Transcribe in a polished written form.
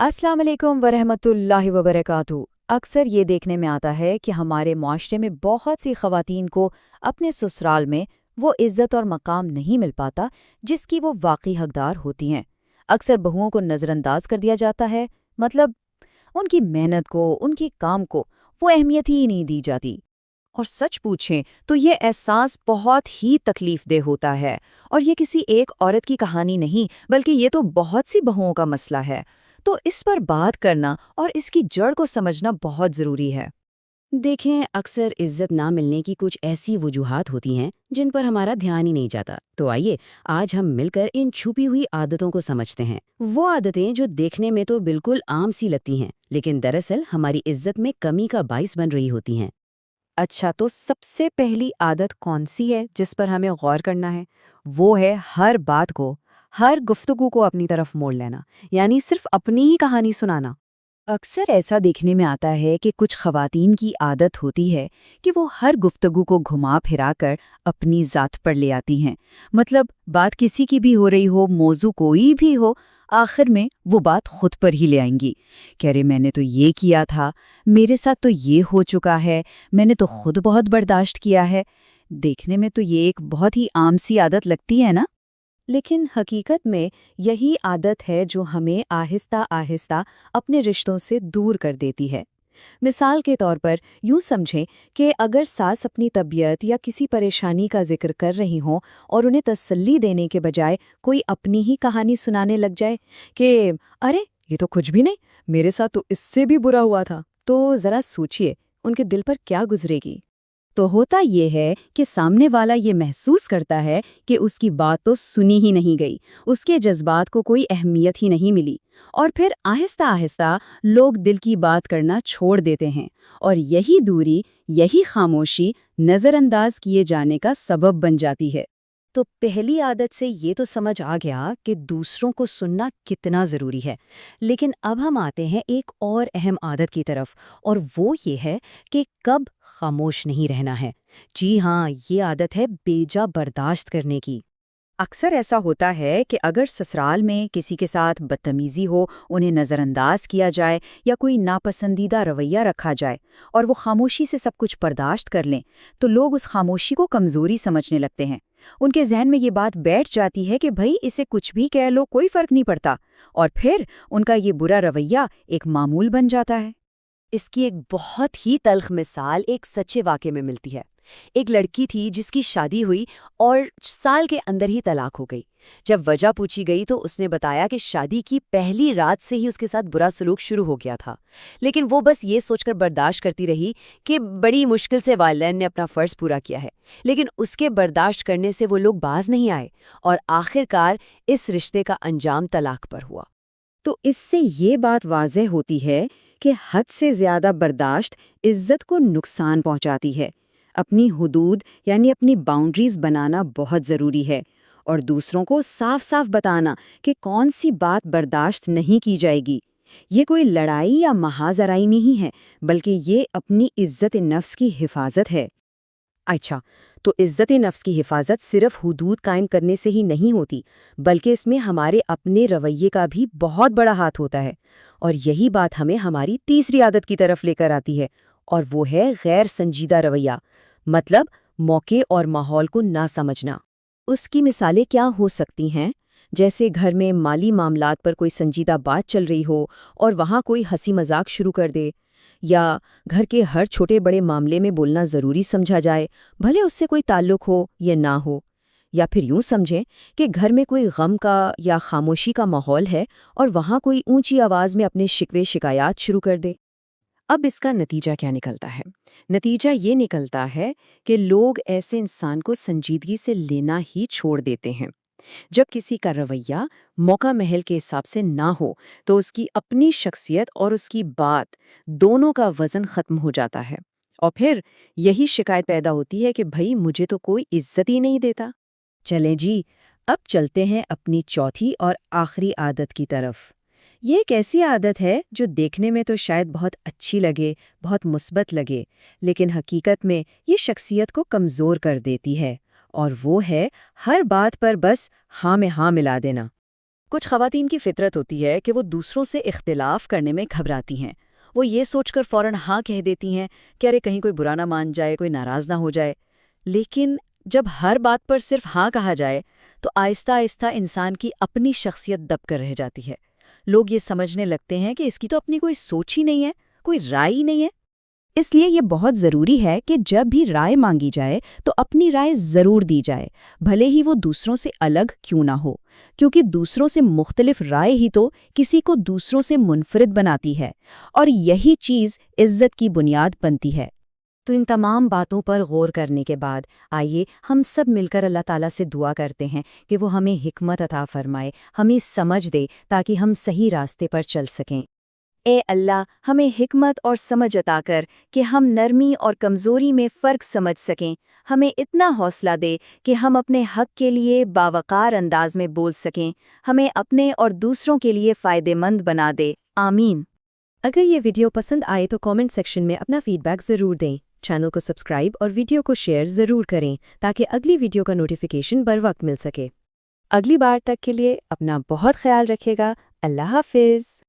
अस्सलाम वालेकुम वरहमतुल्लाहि वबरकातुहू। अक्सर ये देखने में आता है कि हमारे माशरे में बहुत सी ख़वातीन को अपने ससुराल में वो इज़्ज़त और मकाम नहीं मिल पाता जिसकी वो वाकई हकदार होती हैं। अक्सर बहुओं को नज़रअंदाज कर दिया जाता है, मतलब उनकी मेहनत को, उनके काम को वो अहमियत ही नहीं दी जाती। और सच पूछें तो ये एहसास बहुत ही तकलीफदेह होता है। और ये किसी एक औरत की कहानी नहीं, बल्कि ये तो बहुत सी बहुओं का मसला है। तो इस पर बात करना और इसकी जड़ को समझना बहुत ज़रूरी है। देखें, अक्सर इज्जत ना मिलने की कुछ ऐसी वजूहात होती हैं जिन पर हमारा ध्यान ही नहीं जाता। तो आइए आज हम मिलकर इन छुपी हुई आदतों को समझते हैं। वो आदतें जो देखने में तो बिल्कुल आम सी लगती हैं, लेकिन दरअसल हमारी इज्जत में कमी का बाइस बन रही होती हैं। अच्छा, तो सबसे पहली आदत कौन सी है जिस पर हमें गौर करना है? वो है हर बात को, हर गुफ्तगू को अपनी तरफ मोड़ लेना, यानी सिर्फ अपनी ही कहानी सुनाना। अक्सर ऐसा देखने में आता है कि कुछ ख़वातीन की आदत होती है कि वो हर गुफ्तगू को घुमा फिरा कर अपनी ज़ात पर ले आती हैं। मतलब बात किसी की भी हो रही हो, मौजू कोई भी हो, आखिर में वो बात खुद पर ही ले आएंगी। कह रहे मैंने तो ये किया था, मेरे साथ तो ये हो चुका है, मैंने तो खुद बहुत बर्दाश्त किया है। देखने में तो ये एक बहुत ही आम सी आदत लगती है ना, लेकिन हकीकत में यही आदत है जो हमें आहिस्ता आहिस्ता अपने रिश्तों से दूर कर देती है। मिसाल के तौर पर यूं समझें कि अगर सास अपनी तबीयत या किसी परेशानी का जिक्र कर रही हों और उन्हें तसल्ली देने के बजाय कोई अपनी ही कहानी सुनाने लग जाए कि अरे ये तो कुछ भी नहीं, मेरे साथ तो इससे भी बुरा हुआ था, तो ज़रा सोचिए उनके दिल पर क्या गुजरेगी। तो होता ये है कि सामने वाला ये महसूस करता है कि उसकी बात तो सुनी ही नहीं गई, उसके जज्बात को कोई अहमियत ही नहीं मिली। और फिर आहिस्ता आहिस्ता लोग दिल की बात करना छोड़ देते हैं, और यही दूरी, यही खामोशी नज़रअंदाज किए जाने का सबब बन जाती है। तो पहली आदत से ये तो समझ आ गया कि दूसरों को सुनना कितना ज़रूरी है। लेकिन अब हम आते हैं एक और अहम आदत की तरफ, और वो ये है कि कब खामोश नहीं रहना है। जी हाँ, ये आदत है बेजा बर्दाश्त करने की। अक्सर ऐसा होता है कि अगर ससुराल में किसी के साथ बदतमीजी हो, उन्हें नज़रअंदाज किया जाए या कोई नापसंदीदा रवैया रखा जाए और वो खामोशी से सब कुछ बर्दाश्त कर लें, तो लोग उस खामोशी को कमज़ोरी समझने लगते हैं। उनके जहन में ये बात बैठ जाती है कि भाई इसे कुछ भी कह लो, कोई फ़र्क नहीं पड़ता, और फिर उनका ये बुरा रवैया एक मामूल बन जाता है। इसकी एक बहुत ही तल्ख मिसाल एक सच्चे वाक़े में मिलती है। एक लड़की थी जिसकी शादी हुई और साल के अंदर ही तलाक हो गई। जब वजह पूछी गई तो उसने बताया कि शादी की पहली रात से ही उसके साथ बुरा सलूक शुरू हो गया था। लेकिन वो बस ये सोचकर बर्दाश्त करती रही कि बड़ी मुश्किल से वालिदैन ने अपना फ़र्ज़ पूरा किया है। लेकिन उसके बर्दाश्त करने से वो लोग बाज नहीं आए, और आखिरकार इस रिश्ते का अंजाम तलाक पर हुआ। तो इससे ये बात वाज़ेह होती है कि हद से ज़्यादा बर्दाश्त इज़्ज़त को नुकसान पहुंचाती है। अपनी हुदूद यानी अपनी बाउंड्रीज़ बनाना बहुत ज़रूरी है, और दूसरों को साफ साफ बताना कि कौन सी बात बर्दाश्त नहीं की जाएगी। ये कोई लड़ाई या महाजराई नहीं है, बल्कि ये अपनी इज़्ज़त नफ्स की हिफाजत है। अच्छा, तो इज़्ज़त नफ्स की हिफाजत सिर्फ हुदूद कायम करने से ही नहीं होती, बल्कि इसमें हमारे अपने रवैये का भी बहुत बड़ा हाथ होता है। और यही बात हमें हमारी तीसरी आदत की तरफ लेकर आती है, और वो है गैर संजीदा रवैया, मतलब मौके और माहौल को ना समझना। उसकी मिसालें क्या हो सकती हैं? जैसे घर में माली मामलात पर कोई संजीदा बात चल रही हो और वहाँ कोई हंसी मजाक शुरू कर दे, या घर के हर छोटे बड़े मामले में बोलना ज़रूरी समझा जाए, भले उससे कोई ताल्लुक हो या ना हो। या फिर यूं समझें कि घर में कोई गम का या खामोशी का माहौल है और वहाँ कोई ऊंची आवाज़ में अपने शिकवे शिकायत शुरू कर दे। अब इसका नतीजा क्या निकलता है? नतीजा ये निकलता है कि लोग ऐसे इंसान को संजीदगी से लेना ही छोड़ देते हैं। जब किसी का रवैया मौका महल के हिसाब से ना हो, तो उसकी अपनी शख्सियत और उसकी बात दोनों का वजन खत्म हो जाता है। और फिर यही शिकायत पैदा होती है कि भाई मुझे तो कोई इज्जत ही नहीं देता। चलें जी, अब चलते हैं अपनी चौथी और आखिरी आदत की तरफ। ये एक ऐसी आदत है जो देखने में तो शायद बहुत अच्छी लगे, बहुत मुस्बत लगे, लेकिन हकीकत में ये शख्सियत को कमज़ोर कर देती है। और वो है हर बात पर बस हाँ में हाँ मिला देना। کچھ خواتین کی فطرت ہوتی ہے کہ وہ دوسروں سے اختلاف کرنے میں گھبراتی ہیں۔ وہ یہ سوچ کر فوراً ہاں کہہ دیتی ہیں کہ ارے کہیں کوئی برا نہ مان جائے، کوئی ناراض نہ ہو جائے۔ لیکن جب ہر بات پر صرف ہاں کہا جائے تو آہستہ آہستہ انسان کی اپنی شخصیت دب کر رہ جاتی ہے۔ لوگ یہ سمجھنے لگتے ہیں کہ اس کی تو اپنی کوئی سوچ ہی نہیں ہے، کوئی رائے ہی نہیں ہے۔ اس لیے یہ بہت ضروری ہے کہ جب بھی رائے مانگی جائے تو اپنی رائے ضرور دی جائے، بھلے ہی وہ دوسروں سے الگ کیوں نہ ہو، کیونکہ دوسروں سے مختلف رائے ہی تو کسی کو دوسروں سے منفرد بناتی ہے، اور یہی چیز عزت کی بنیاد بنتی ہے۔ تو ان تمام باتوں پر غور کرنے کے بعد آئیے ہم سب مل کر اللہ تعالیٰ سے دعا کرتے ہیں کہ وہ ہمیں حکمت عطا فرمائے، ہمیں سمجھ دے تاکہ ہم صحیح راستے پر چل سکیں۔ اے اللہ، ہمیں حکمت اور سمجھ عطا کر کہ ہم نرمی اور کمزوری میں فرق سمجھ سکیں، ہمیں اتنا حوصلہ دے کہ ہم اپنے حق کے لیے باوقار انداز میں بول سکیں، ہمیں اپنے اور دوسروں کے لیے فائدہ مند بنا دے، آمین۔ اگر یہ ویڈیو پسند آئے تو کامنٹ سیکشن میں اپنا فیڈ بیک ضرور دیں، چینل کو سبسکرائب اور ویڈیو کو شیئر ضرور کریں تاکہ اگلی ویڈیو کا نوٹیفیکیشن بر وقت مل سکے۔ اگلی بار تک کے لیے اپنا بہت خیال رکھیے گا۔ اللہ حافظ۔